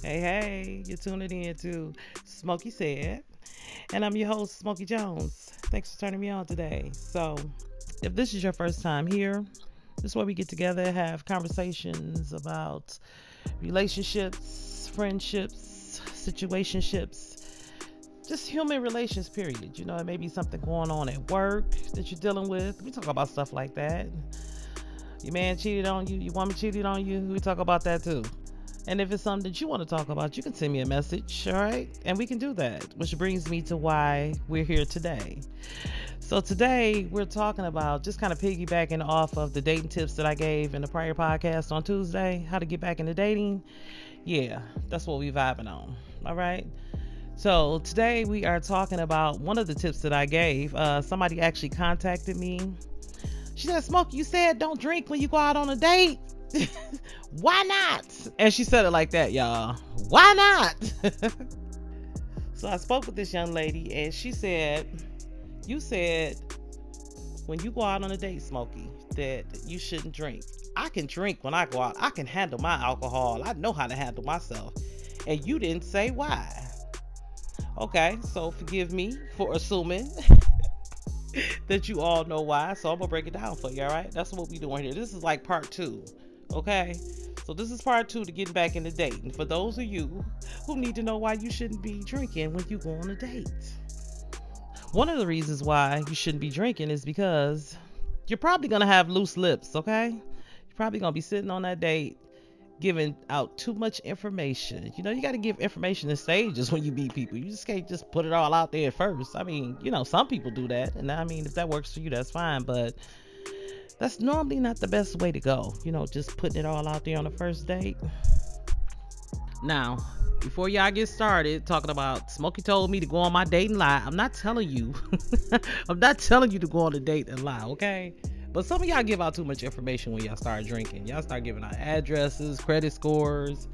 Hey, you're tuning in to Smokey Said, and I'm your host, Smokey Jones. Thanks for turning me on today. So, if this is your first time here, this is where we get together, have conversations about relationships, friendships, situationships, just human relations, period. It may be something going on at work that you're dealing with. We talk about stuff like that. Your man cheated on you, your woman cheated on you. We talk about that too. And if it's something that you want to talk about, you can send me a message, all right? And we can do that, which brings me to why we're here today. So, today we're talking about just kind of piggybacking off of the dating tips that I gave in the prior podcast on Tuesday, how to get back into dating. Yeah, that's what we vibing on, all right? So, today we are talking about one of the tips that I gave. Somebody actually contacted me. She said, Smokey, you said don't drink when you go out on a date. Why not? And she said it like that, y'all. Why not? So I spoke with this young lady, and she said, you said when you go out on a date, Smokey, that you shouldn't drink. I can drink when I go out. I can handle my alcohol. I know how to handle myself. And you didn't say why. Okay, so forgive me for assuming that you all know why. So I'm gonna break it down for you, all right? That's what we doing here. This is like part two. Okay? So this is part two to getting back into dating. For those of you who need to know why you shouldn't be drinking when you go on a date. One of the reasons why you shouldn't be drinking is because you're probably gonna have loose lips, okay? You're probably gonna be sitting on that date giving out too much information. You got to give information in stages when you meet people. You just can't just put it all out there first. I mean, some people do that, and I mean, if that works for you, that's fine. But that's normally not the best way to go. Just putting it all out there on the first date. Now, before y'all get started talking about Smokey told me to go on my date and lie, I'm not telling you. I'm not telling you to go on a date and lie, okay? But some of y'all give out too much information when y'all start drinking. Y'all start giving out addresses, credit scores,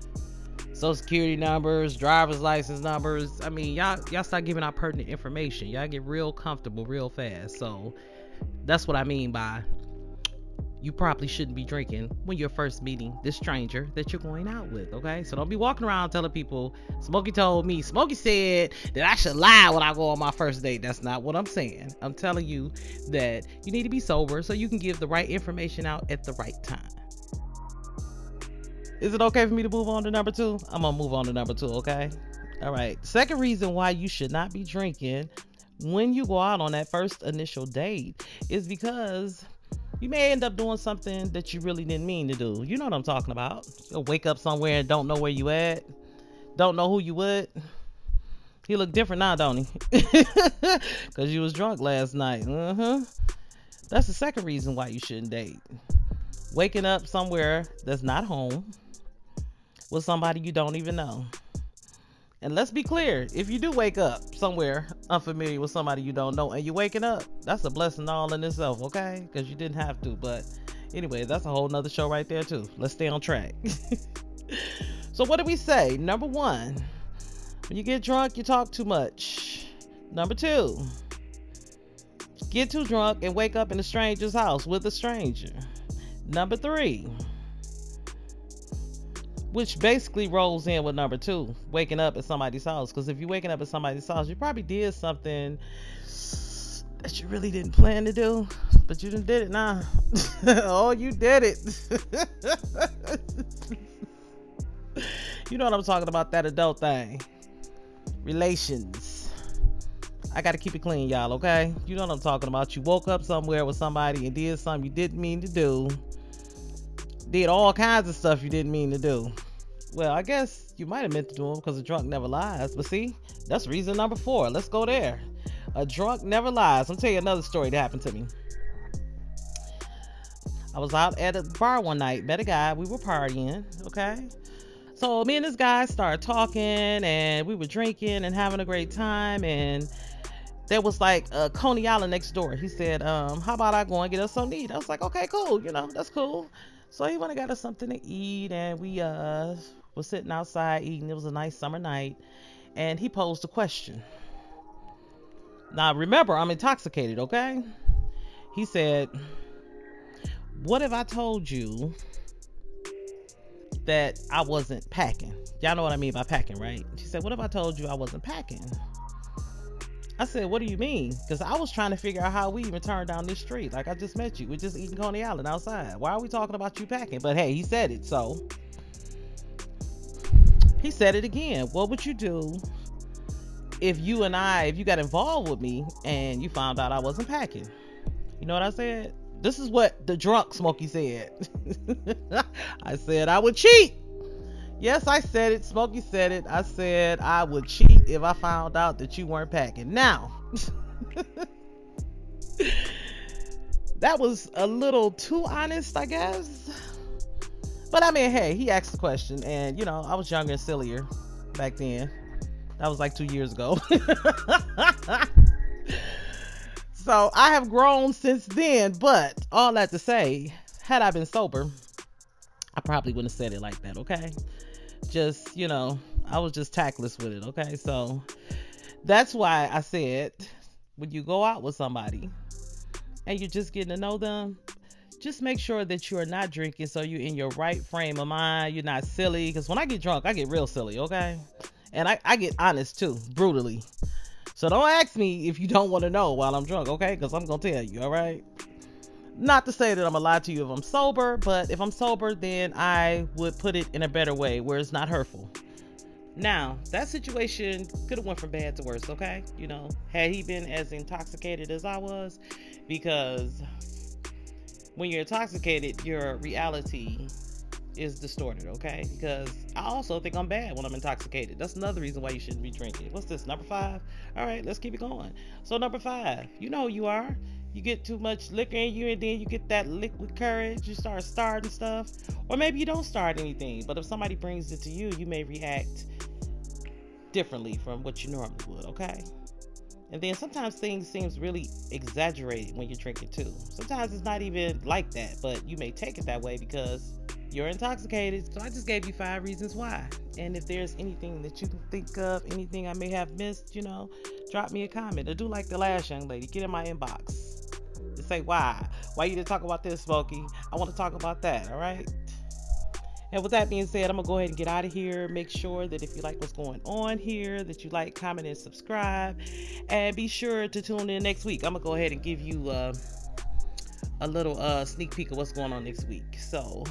social security numbers, driver's license numbers. I mean, y'all start giving out pertinent information. Y'all get real comfortable real fast. So that's what I mean by you probably shouldn't be drinking when you're first meeting this stranger that you're going out with, okay? So don't be walking around telling people, Smokey told me, Smokey said that I should lie when I go on my first date. That's not what I'm saying. I'm telling you that you need to be sober so you can give the right information out at the right time. Is it okay for me to move on to number two? I'm gonna move on to number two, okay? All right. Second reason why you should not be drinking when you go out on that first initial date is because you may end up doing something that you really didn't mean to do. You know what I'm talking about. You'll wake up somewhere and don't know where you at. Don't know who you with. He look different now, don't he? Because you was drunk last night. That's the second reason why you shouldn't date. Waking up somewhere that's not home with somebody you don't even know. And let's be clear, if you do wake up somewhere unfamiliar with somebody you don't know and you're waking up, that's a blessing all in itself, okay? Because you didn't have to. But anyway, that's a whole nother show right there too. Let's stay on track. So what do we say? Number one, when you get drunk, you talk too much. Number two, get too drunk and wake up in a stranger's house with a stranger. Number three, which basically rolls in with number two, waking up at somebody's house. Because if you're waking up at somebody's house, you probably did something that you really didn't plan to do, but you done did it now. Oh, you did it. You know what I'm talking about, that adult thing. Relations. I gotta keep it clean, y'all, okay? You know what I'm talking about. You woke up somewhere with somebody and did something you didn't mean to do. Did all kinds of stuff you didn't mean to do. Well, I guess you might have meant to do them because a drunk never lies. But see, that's reason number four. Let's go there. A drunk never lies. I'll tell you another story that happened to me. I was out at a bar one night, met a guy, we were partying, okay? So me and this guy started talking and we were drinking and having a great time, and there was like a Coney Island next door. He said, how about I go and get us something to eat? I was like, okay, cool, that's cool. So he went and got us something to eat, and we was sitting outside eating. It was a nice summer night, and he posed a question. Now remember, I'm intoxicated, okay? He said, what if I told you that I wasn't packing. Y'all know what I mean by packing, right? She said, what if I told you I wasn't packing? I said, what do you mean? Because I was trying to figure out how we even turned down this street. Like, I just met you. We're just eating Coney Island outside. Why are we talking about you packing? But hey, he said it, so. He said it again. What would you do if you got involved with me and you found out I wasn't packing? You know what I said? This is what the drunk Smokey said. I said I would cheat. Yes, I said it. Smokey said it. I said I would cheat if I found out that you weren't packing. Now, that was a little too honest, I guess. But I mean, hey, he asked the question, and I was younger and sillier back then. That was like 2 years ago. So I have grown since then, but all that to say, had I been sober, I probably wouldn't have said it like that, okay? Just, I was just tactless with it, okay? So that's why I said, when you go out with somebody and you're just getting to know them, just make sure that you are not drinking so you're in your right frame of mind. You're not silly, because when I get drunk, I get real silly, okay? And I get honest too, brutally. So don't ask me if you don't want to know while I'm drunk, okay? Because I'm going to tell you, all right? Not to say that I'm going to lie to you if I'm sober, but if I'm sober, then I would put it in a better way where it's not hurtful. Now, that situation could have went from bad to worse, okay? Had he been as intoxicated as I was, because when you're intoxicated, your reality is distorted, okay? Because I also think I'm bad when I'm intoxicated. That's another reason why you shouldn't be drinking. What's this, number 5? All right, let's keep it going. So number 5, you know who you are. You get too much liquor in you, and then you get that liquid courage. You start starting stuff, or maybe you don't start anything, but if somebody brings it to you, you may react differently from what you normally would, okay? And then sometimes things seems really exaggerated when you're drinking too. Sometimes it's not even like that, but you may take it that way because you're intoxicated. So I just gave you 5 reasons why. And if there's anything that you can think of, anything I may have missed, drop me a comment. Or do like the last young lady, get in my inbox and say why you didn't talk about this, Smokey. I want to talk about that. All right. And with that being said, I'm going to go ahead and get out of here. Make sure that if you like what's going on here, that you like, comment, and subscribe. And be sure to tune in next week. I'm going to go ahead and give you a little sneak peek of what's going on next week. So,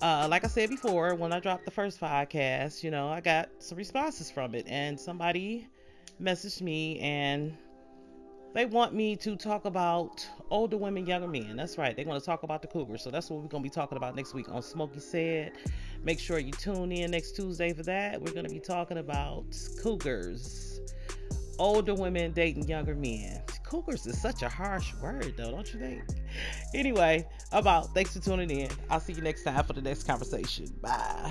like I said before, when I dropped the first podcast, I got some responses from it. And somebody messaged me and they want me to talk about older women, younger men. That's right. They want to talk about the cougars. So that's what we're going to be talking about next week on Smokey Said. Make sure you tune in next Tuesday for that. We're going to be talking about cougars. Older women dating younger men. Cougars is such a harsh word, though, don't you think? Anyway, I'm out. Thanks for tuning in. I'll see you next time for the next conversation. Bye.